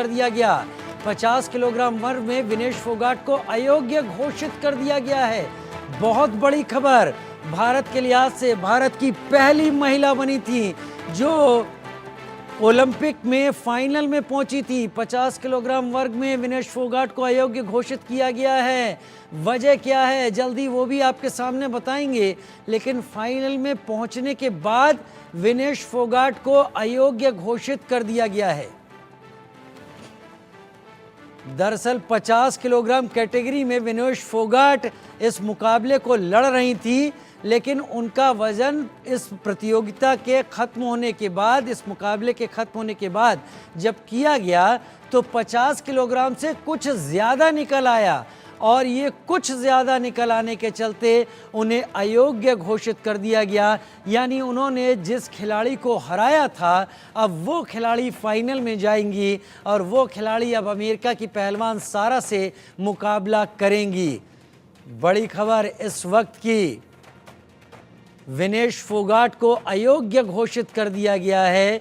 कर दिया गया। 50 किलोग्राम वर्ग में विनेश फोगाट को अयोग्य घोषित कर दिया गया है। बहुत बड़ी खबर, भारत के लिहाज से भारत की पहली महिला बनी थी जो ओलंपिक में फाइनल में पहुंची थी। 50 किलोग्राम वर्ग में विनेश फोगाट को अयोग्य घोषित किया गया है। वजह क्या है जल्दी वो भी आपके सामने बताएंगे, लेकिन फाइनल में पहुंचने के बाद विनेश फोगाट को अयोग्य घोषित कर दिया गया है। दरअसल 50 किलोग्राम कैटेगरी में विनेश फोगाट इस मुकाबले को लड़ रही थी, लेकिन उनका वजन इस प्रतियोगिता के खत्म होने के बाद, इस मुकाबले के खत्म होने के बाद जब किया गया तो 50 किलोग्राम से कुछ ज़्यादा निकल आया और ये कुछ ज़्यादा निकल आने के चलते उन्हें अयोग्य घोषित कर दिया गया। यानी उन्होंने जिस खिलाड़ी को हराया था अब वो खिलाड़ी फाइनल में जाएंगी और वो खिलाड़ी अब अमेरिका की पहलवान सारा से मुकाबला करेंगी। बड़ी खबर इस वक्त की, विनेश फोगाट को अयोग्य घोषित कर दिया गया है।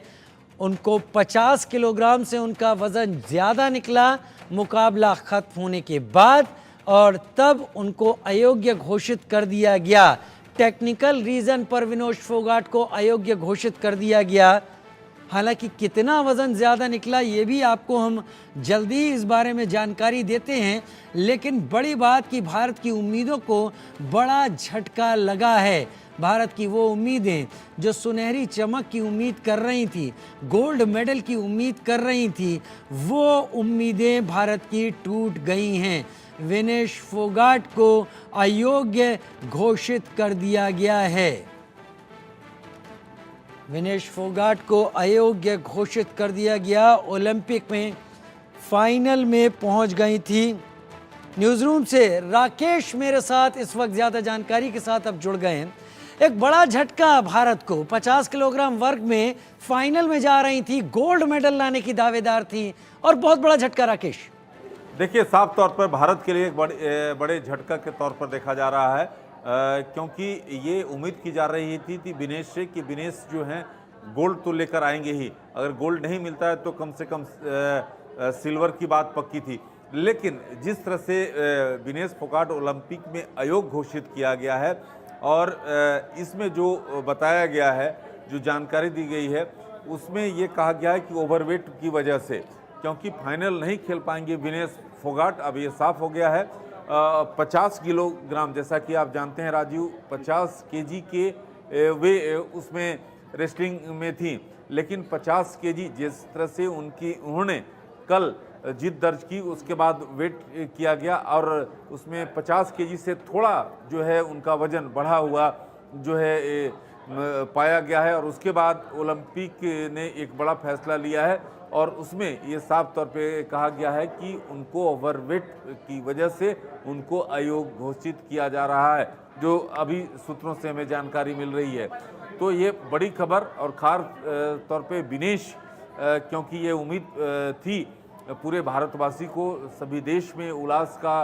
उनको 50 किलोग्राम से उनका वज़न ज़्यादा निकला मुकाबला ख़त्म होने के बाद और तब उनको अयोग्य घोषित कर दिया गया। टेक्निकल रीज़न पर विनेश फोगाट को अयोग्य घोषित कर दिया गया। हालांकि कितना वज़न ज़्यादा निकला ये भी आपको हम जल्दी इस बारे में जानकारी देते हैं, लेकिन बड़ी बात कि भारत की उम्मीदों को बड़ा झटका लगा है। भारत की वो उम्मीदें जो सुनहरी चमक की उम्मीद कर रही थी, गोल्ड मेडल की उम्मीद कर रही थी, वो उम्मीदें भारत की टूट गई हैं। विनेश फोगाट को अयोग्य घोषित कर दिया गया है। विनेश फोगाट को अयोग्य घोषित कर दिया गया। ओलंपिक में फाइनल में पहुंच गई थी। न्यूज़ रूम से राकेश मेरे साथ इस वक्त ज़्यादा जानकारी के साथ अब जुड़ गए हैं। एक बड़ा झटका भारत को, 50 किलोग्राम वर्ग में फाइनल में जा रही थी, गोल्ड मेडल लाने की दावेदार थी और बहुत बड़ा झटका। राकेश, देखिए, साफ तौर पर भारत के लिए एक बड़े झटका के तौर पर देखा जा रहा है, क्योंकि ये उम्मीद की जा रही थी विनेश से कि विनेश जो हैं गोल्ड तो लेकर आएंगे ही। अगर गोल्ड नहीं मिलता है तो कम से कम सिल्वर की बात पक्की थी। लेकिन जिस तरह से विनेश फोगाट ओलंपिक में अयोग्य घोषित किया गया है और इसमें जो बताया गया है, जो जानकारी दी गई है, उसमें ये कहा गया है कि ओवरवेट की वजह से, क्योंकि फाइनल नहीं खेल पाएंगे विनेश फोगाट, अब ये साफ हो गया है। 50 किलोग्राम, जैसा कि आप जानते हैं राजीव, 50 केजी के वे उसमें रेसलिंग में थी, लेकिन 50 केजी जिस तरह से उन्होंने कल जीत दर्ज की, उसके बाद वेट किया गया और उसमें 50 केजी से थोड़ा जो है उनका वजन बढ़ा हुआ जो है पाया गया है और उसके बाद ओलंपिक ने एक बड़ा फैसला लिया है और उसमें ये साफ तौर पे कहा गया है कि उनको ओवरवेट की वजह से उनको अयोग्य घोषित किया जा रहा है, जो अभी सूत्रों से हमें जानकारी मिल रही है। तो ये बड़ी खबर और खास तौर पे विनेश, क्योंकि ये उम्मीद थी पूरे भारतवासी को, सभी देश में उल्लास का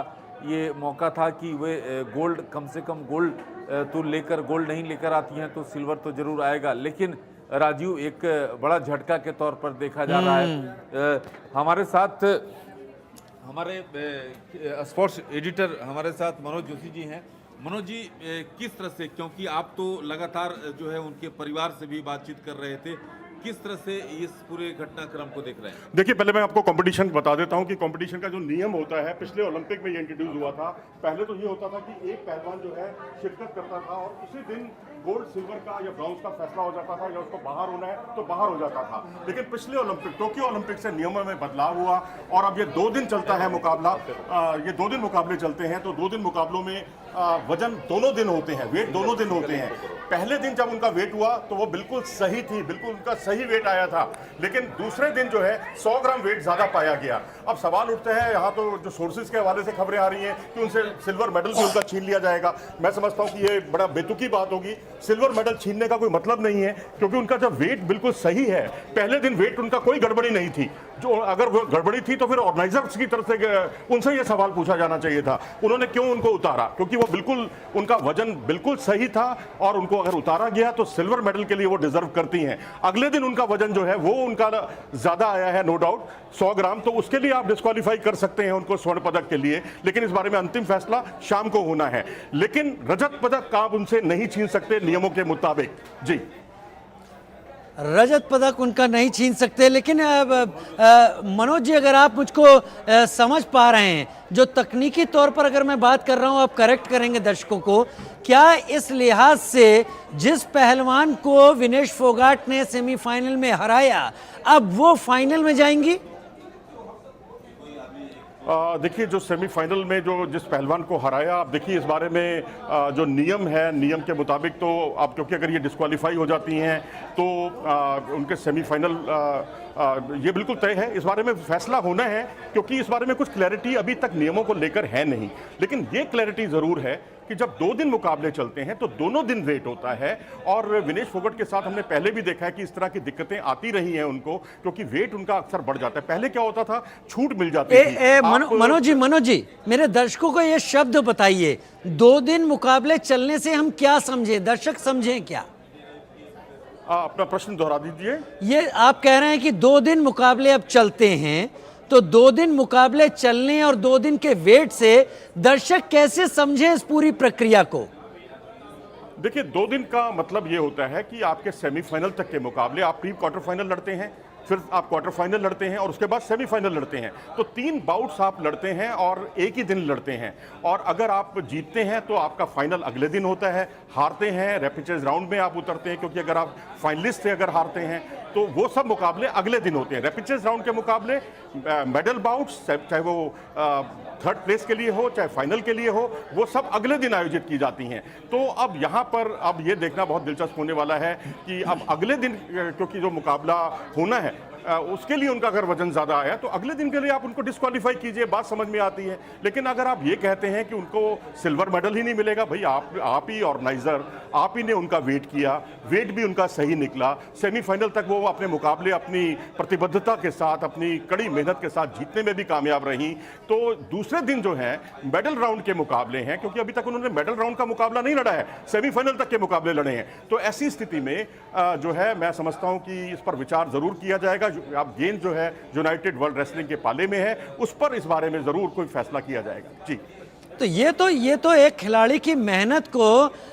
ये मौका था कि वे गोल्ड, कम से कम गोल्ड तो लेकर, गोल्ड नहीं लेकर आती हैं तो सिल्वर तो जरूर आएगा। लेकिन राजीव, एक बड़ा झटका के तौर पर देखा जा रहा है। हमारे साथ हमारे स्पोर्ट्स एडिटर हमारे साथ मनोज जोशी जी हैं। मनोज जी, किस तरह से, क्योंकि आप तो लगातार जो है उनके परिवार से भी बातचीत कर रहे थे, किस तरह से इस पूरे घटनाक्रम को देख रहे हैं? देखिए, पहले मैं आपको कंपटीशन बता देता हूं कि कंपटीशन का जो नियम होता है, पिछले ओलंपिक में ये इंट्रोड्यूस हुआ था। पहले तो ये होता था कि एक पहलवान जो है शिरकत करता था और उसी दिन गोल्ड, सिल्वर का या ब्रॉन्ज का फैसला हो जाता था, या उसको बाहर होना है तो बाहर हो जाता था। लेकिन पिछले ओलंपिक, टोक्यो ओलंपिक से नियमों में बदलाव हुआ और अब ये 2 दिन चलता है मुकाबला। ये 2 दिन मुकाबले चलते हैं, तो 2 दिन मुकाबलों में वजन दोनों दिन होते हैं, वेट दोनों दिन होते हैं। पहले दिन जब उनका वेट हुआ तो वो बिल्कुल सही थी, बिल्कुल उनका सही वेट आया था, लेकिन दूसरे दिन जो है 100 ग्राम वेट ज्यादा पाया गया। अब सवाल उठते हैं, यहाँ तो जो सोर्सेज के हवाले से खबरें आ रही हैं कि उनसे सिल्वर मेडल भी उनका छीन लिया जाएगा। मैं समझता हूँ कि ये बड़ा बेतुकी बात होगी। सिल्वर मेडल छीनने का कोई मतलब नहीं है, क्योंकि उनका जब वेट बिल्कुल सही है, पहले दिन वेट उनका कोई गड़बड़ी नहीं थी। जो अगर वो गड़बड़ी थी तो फिर ऑर्गेनाइजर्स की तरफ से उनसे ये सवाल पूछा जाना चाहिए था, उन्होंने क्यों उनको उतारा, क्योंकि वो बिल्कुल उनका वजन बिल्कुल सही था और उनको अगर उतारा गया तो सिल्वर मेडल के लिए वो डिजर्व करती हैं। अगले दिन उनका वजन जो है वो उनका ज्यादा आया है, नो डाउट 100 ग्राम, तो उसके लिए आप डिस्क्वालीफाई कर सकते हैं उनको स्वर्ण पदक के लिए, लेकिन इस बारे में अंतिम फैसला शाम को होना है। लेकिन रजत पदक आप उनसे नहीं छीन सकते नियमों के मुताबिक। जी, रजत पदक उनका नहीं छीन सकते। लेकिन मनोज जी, अगर आप मुझको समझ पा रहे हैं, जो तकनीकी तौर पर अगर मैं बात कर रहा हूं, आप करेक्ट करेंगे दर्शकों को, क्या इस लिहाज से जिस पहलवान को विनेश फोगाट ने सेमीफाइनल में हराया, अब वो फाइनल में जाएंगी? देखिए, जो सेमीफाइनल में जो जिस पहलवान को हराया, आप देखिए इस बारे में जो नियम है, नियम के मुताबिक तो आप, क्योंकि अगर ये डिस्क्वालीफाई हो जाती हैं तो उनके सेमीफाइनल ये बिल्कुल तय है। इस बारे में फैसला होना है, क्योंकि इस बारे में कुछ क्लैरिटी अभी तक नियमों को लेकर है नहीं, लेकिन ये क्लैरिटी ज़रूर है कि जब 2 दिन मुकाबले चलते हैं तो दोनों दिन वेट होता है। और विनेश फोगाट के साथ हमने पहले भी देखा है कि इस तरह की दिक्कतें आती रही हैं उनको, क्योंकि वेट उनका अक्सर बढ़ जाता है। पहले क्या होता था, छूट मिल जाती थी। मनोज जी, मेरे दर्शकों को ये शब्द बताइए, 2 दिन मुकाबले चलने से हम क्या समझें, दर्शक समझें क्या? अपना प्रश्न दोहरा दीजिए। ये आप कह रहे हैं कि 2 दिन मुकाबले अब चलते हैं, तो 2 दिन मुकाबले चलने और 2 दिन के वेट से दर्शक कैसे समझें इस पूरी प्रक्रिया को? देखिए, 2 दिन का मतलब ये होता है कि आपके सेमीफाइनल तक के मुकाबले, आप प्री क्वार्टर फाइनल लड़ते हैं, फिर आप क्वार्टर फाइनल लड़ते हैं और उसके बाद सेमीफाइनल लड़ते हैं। तो 3 बाउट्स आप लड़ते हैं और एक ही दिन लड़ते हैं। और अगर आप जीतते हैं तो आपका फाइनल अगले दिन होता है, हारते हैं रेपिचेज राउंड में आप उतरते हैं, क्योंकि अगर आप फाइनलिस्ट से अगर हारते हैं तो वो सब मुकाबले अगले दिन होते हैं। रेपिचेज राउंड के मुकाबले मेडल बाउट्स, चाहे वो थर्ड प्लेस के लिए हो चाहे फाइनल के लिए हो, वो सब अगले दिन आयोजित की जाती हैं। तो अब यहाँ पर अब ये देखना बहुत दिलचस्प होने वाला है कि अब अगले दिन, क्योंकि जो मुकाबला होना है उसके लिए उनका अगर वजन ज़्यादा आया तो अगले दिन के लिए आप उनको डिस्क्वालीफाई कीजिए, बात समझ में आती है। लेकिन अगर आप ये कहते हैं कि उनको सिल्वर मेडल ही नहीं मिलेगा, भाई आप ही ऑर्गेनाइजर, आप ही ने उनका वेट किया, वेट भी उनका सही निकला, सेमीफाइनल तक वो अपने मुकाबले अपनी प्रतिबद्धता के साथ, अपनी कड़ी मेहनत के साथ जीतने में भी कामयाब रही, तो दूसरे दिन जो है मेडल राउंड के मुकाबले हैं, क्योंकि अभी तक उन्होंने मेडल राउंड का मुकाबला नहीं लड़ा है, सेमीफाइनल तक के मुकाबले लड़े हैं। तो ऐसी स्थिति में जो है मैं समझता हूं कि इस पर विचार जरूर किया जाएगा। अब गेंद जो है यूनाइटेड वर्ल्ड रेसलिंग के पाले में है, उस पर इस बारे में जरूर कोई फैसला किया जाएगा। जी, तो ये तो एक खिलाड़ी की मेहनत को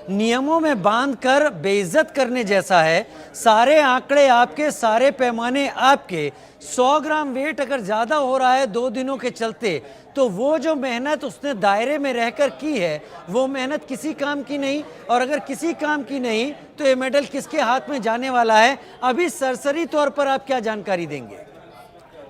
नियमों में बांधकर बेइज्जत करने जैसा है। सारे आंकड़े आपके, सारे पैमाने आपके, 100 ग्राम वेट अगर ज़्यादा हो रहा है 2 दिनों के चलते, तो वो जो मेहनत उसने दायरे में रहकर की है वो मेहनत किसी काम की नहीं। और अगर किसी काम की नहीं तो ये मेडल किसके हाथ में जाने वाला है, अभी सरसरी तौर पर आप क्या जानकारी देंगे?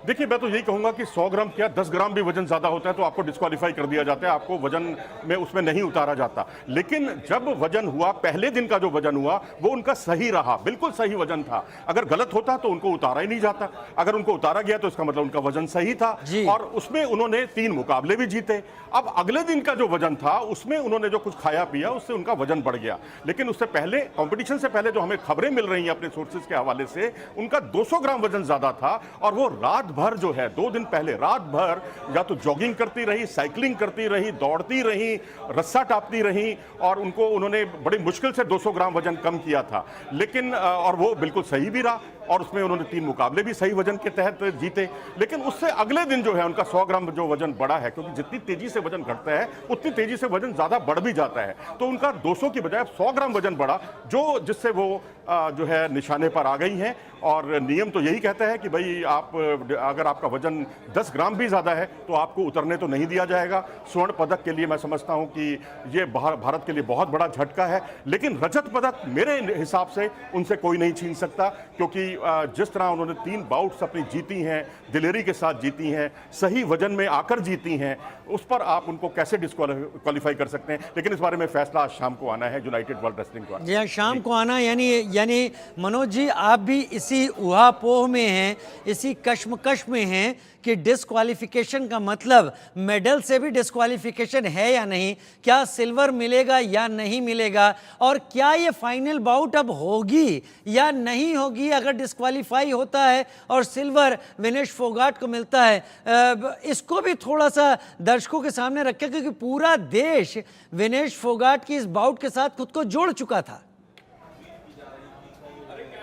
देखिए, मैं तो यही कहूंगा कि 100 ग्राम क्या 10 ग्राम भी वजन ज्यादा होता है तो आपको डिस्क्वालीफाई कर दिया जाता है, आपको वजन में उसमें नहीं उतारा जाता। लेकिन जब वजन हुआ, पहले दिन का जो वजन हुआ वो उनका सही रहा, बिल्कुल सही वजन था। अगर गलत होता तो उनको उतारा ही नहीं जाता, अगर उनको उतारा गया तो इसका मतलब उनका वजन सही था और उसमें उन्होंने 3 मुकाबले भी जीते। अब अगले दिन का जो वजन था उसमें उन्होंने जो कुछ खाया पिया उससे उनका वजन बढ़ गया। लेकिन उससे पहले, कॉम्पिटिशन से पहले जो हमें खबरें मिल रही हैं अपने सोर्सेज के हवाले से, उनका 200 ग्राम वजन ज्यादा था और वो रात भर जो है 2 दिन पहले रात भर या तो जॉगिंग करती रही, साइकिलिंग करती रही, दौड़ती रही, रस्सा टापती रही और उन्होंने बड़ी मुश्किल से 200 ग्राम वजन कम किया था। लेकिन और वो बिल्कुल सही भी रहा और उसमें उन्होंने 3 मुकाबले भी सही वजन के तहत जीते। लेकिन उससे अगले दिन जो है उनका 100 ग्राम जो वजन बढ़ा है, क्योंकि जितनी तेजी से वजन घटता है उतनी तेजी से वजन ज्यादा बढ़ भी जाता है, तो उनका 200 की बजाय 100 ग्राम वजन बढ़ा, जिससे वो जो है निशाने पर आ गई हैं। और नियम तो यही कहता है कि भाई अगर आपका वजन 10 ग्राम भी ज्यादा है तो आपको उतरने तो नहीं दिया जाएगा। स्वर्ण पदक के लिए मैं समझता हूं कि ये भारत के लिए बहुत बड़ा झटका है, लेकिन रजत पदक मेरे हिसाब से उनसे कोई नहीं छीन सकता, क्योंकि जिस तरह उन्होंने 3 बाउट्स अपनी जीती हैं, दिलेरी के साथ जीती हैं, सही वजन में आकर जीती हैं, उस पर आप उनको कैसे डिस्क्वालीफाई कर सकते हैं। लेकिन इस बारे में फैसला आज शाम को आना है यूनाइटेड वर्ल्ड रेसलिंग को। जी शाम को आना, यानी मनोज जी आप भी इसी उहापोह में हैं, इसी कश्मकश में हैं कि डिस्क्वालिफिकेशन का मतलब मेडल से भी डिस्क्वालिफिकेशन है या नहीं, क्या सिल्वर मिलेगा या नहीं मिलेगा, और क्या ये फाइनल बाउट अब होगी या नहीं होगी। अगर डिस्क्वालीफाई होता है और सिल्वर विनेश फोगाट को मिलता है, इसको भी थोड़ा सा दर्शकों के सामने रखें, क्योंकि पूरा देश विनेश फोगाट की इस बाउट के साथ खुद को जोड़ चुका था।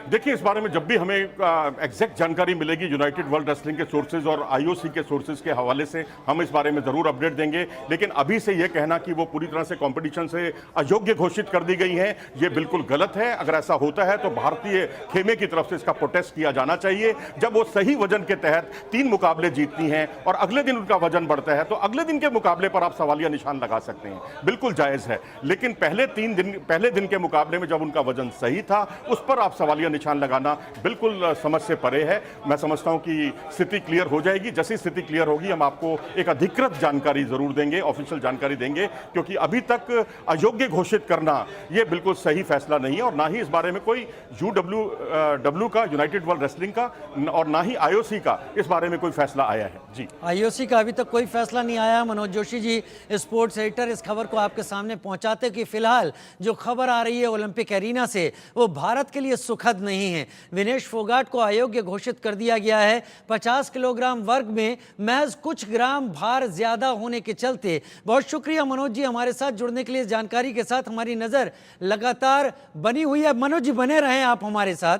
देखिए, इस बारे में जब भी हमें एग्जैक्ट जानकारी मिलेगी यूनाइटेड वर्ल्ड रेसलिंग के सोर्सेज और आईओसी के सोर्सेज के हवाले से, हम इस बारे में जरूर अपडेट देंगे। लेकिन अभी से यह कहना कि वो पूरी तरह से कंपटीशन से अयोग्य घोषित कर दी गई हैं, ये बिल्कुल गलत है। अगर ऐसा होता है तो भारतीय खेमे की तरफ से इसका प्रोटेस्ट किया जाना चाहिए। जब वो सही वजन के तहत 3 मुकाबले जीतती हैं और अगले दिन उनका वजन बढ़ता है, तो अगले दिन के मुकाबले पर आप सवालिया निशान लगा सकते हैं, बिल्कुल जायज है। लेकिन पहले दिन के मुकाबले में जब उनका वजन सही था, उस पर आप सवालिया निशान लगाना बिल्कुल समझ से परे है। मैं समझता हूं कि स्थिति क्लियर हो जाएगी। जैसी स्थिति क्लियर होगी, हम आपको एक अधिकृत जानकारी जरूर देंगे, ऑफिशियल जानकारी देंगे, क्योंकि अभी तक अयोग्य घोषित करना यह बिल्कुल सही फैसला नहीं है। और ना ही इस बारे में कोई यूडब्ल्यू का, यूनाइटेड वर्ल्ड रेसलिंग का, और ना ही आईओसी का इस बारे में कोई फैसला आया है। जी, आईओसी का अभी तक कोई फैसला नहीं आया। मनोज जोशी जी, स्पोर्ट्स एडिटर, इस खबर को आपके सामने पहुंचाते कि फिलहाल जो खबर आ रही है ओलंपिक एरिना से, वो भारत के लिए सुखद नहीं है। विनेश फोगाट को अयोग्य घोषित कर दिया गया है। 50 किलोग्राम वर्ग में महज कुछ ग्राम भार ज्यादा होने के चलते। बहुत शुक्रिया मनोज जी हमारे साथ जुड़ने के लिए। जानकारी के साथ हमारी नजर लगातार बनी हुई है। मनोज जी बने रहें आप हमारे साथ।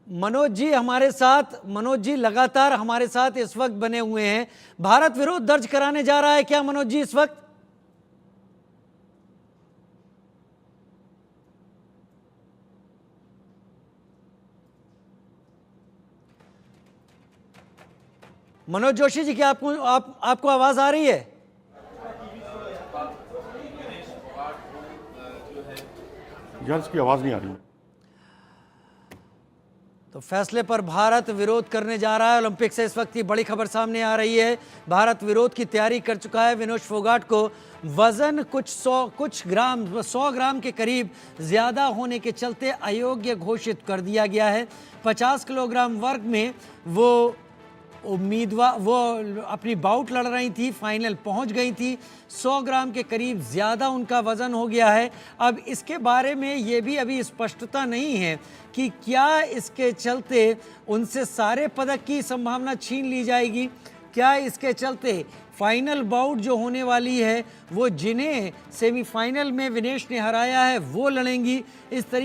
मनोज जी लगातार हमारे साथ इस वक्त बने हुए हैं। भारत विरोध दर्ज कराने जा रहा है क्या मनोज जी इस वक्त? मनोज जोशी जी, क्या आपको आवाज आ रही है? यार, इसकी आवाज नहीं आ रही है। तो फैसले पर भारत विरोध करने जा रहा है। ओलंपिक से इस वक्त की बड़ी खबर सामने आ रही है। भारत विरोध की तैयारी कर चुका है। विनेश फोगाट को वजन कुछ 100 ग्राम के करीब ज्यादा होने के चलते अयोग्य घोषित कर दिया गया है। 50 किलोग्राम वर्ग में वो अपनी बाउट लड़ रही थी, फाइनल पहुंच गई थी। 100 ग्राम के करीब ज़्यादा उनका वज़न हो गया है। अब इसके बारे में ये भी अभी स्पष्टता नहीं है कि क्या इसके चलते उनसे सारे पदक की संभावना छीन ली जाएगी, क्या इसके चलते फाइनल बाउट जो होने वाली है वो जिन्हें सेमीफाइनल में विनेश ने हराया है वो लड़ेंगी। इस तरीके